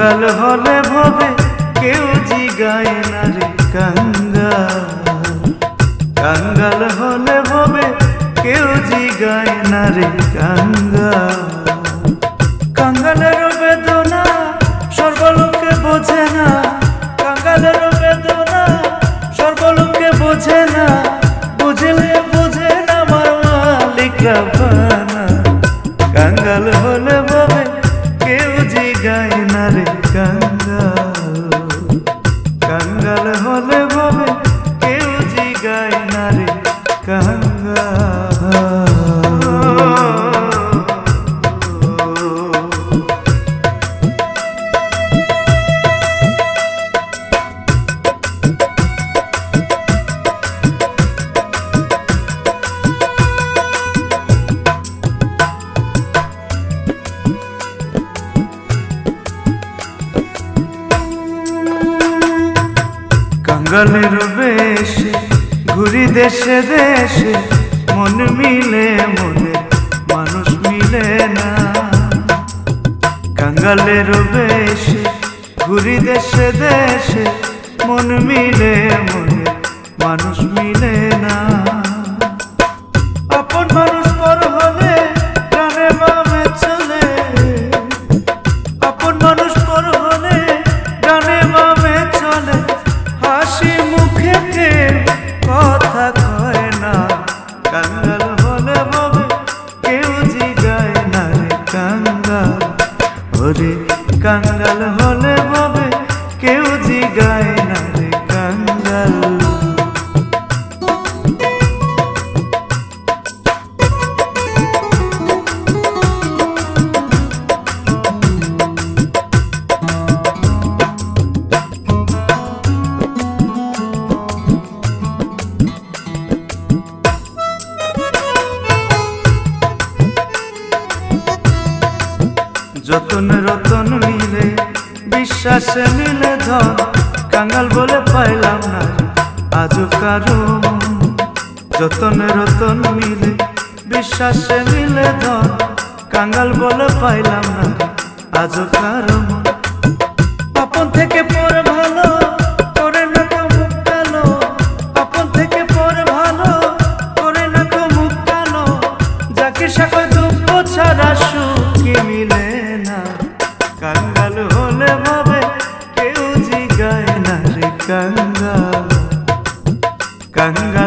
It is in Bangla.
কাঙ্গাল হলে ভবে কেউ জিগায় না রে কাঙ্গাল। কাঙ্গাল হলে ভবে কেউ জিগায় না রে কাঙ্গাল। কাঙ্গালের বেদনা সর্বলোকে বোঝে না, কাঙ্গালের বেদনা সর্বলোকে বোঝে না, বুঝলে বোঝে না আমার মালিক রাব্বানা। কাঙ্গাল হলে ভবে কেউ জিগায় না রে কাঙ্গাল। কাঙ্গাল হলে ভবে কেউ জিগায় না রে কাঙ্গাল। কাঙ্গালের বেশে ঘুরি দেশে দেশে, মন মিলে মনে মানুষ মিলে না। কাঙ্গালের বেশে ঘুরি দেশে দেশে, মন মিলে মনে মানুষ মিলে না। আপন মানুষ পর হলে ডানে বামে চলে, আপন মানুষ পর হলে ডানে বামে চলে, হাসি মুখে কথা কয় না। কাঙ্গাল হলে ভবে কেউ জিগায় না রে কাঙ্গাল। ওরে কাঙ্গাল হলে ভবে কেউ জিগায় না রে কাঙ্গাল। যতন রতন মিলে বিশ্বাসে মিলে ধন, কাঙ্গাল বলে পাইলাম না আজও কারো। যতন রতন মিলে বিশ্বাসে মিলে ধন, কাঙ্গাল বলে পাইলাম না আজও কারো। আপন থেকে পর ভালো করে না তো মুখ কালো, আপন থেকে পর ভালো করে না তো মুখ কালো। যাকে সাথে দুঃখ ছাড়া সুখী মিলে না। কাঙ্গাল হলে ভাবে কেউ জিগায় না রে কাঙ্গাল। কাঙ্গাল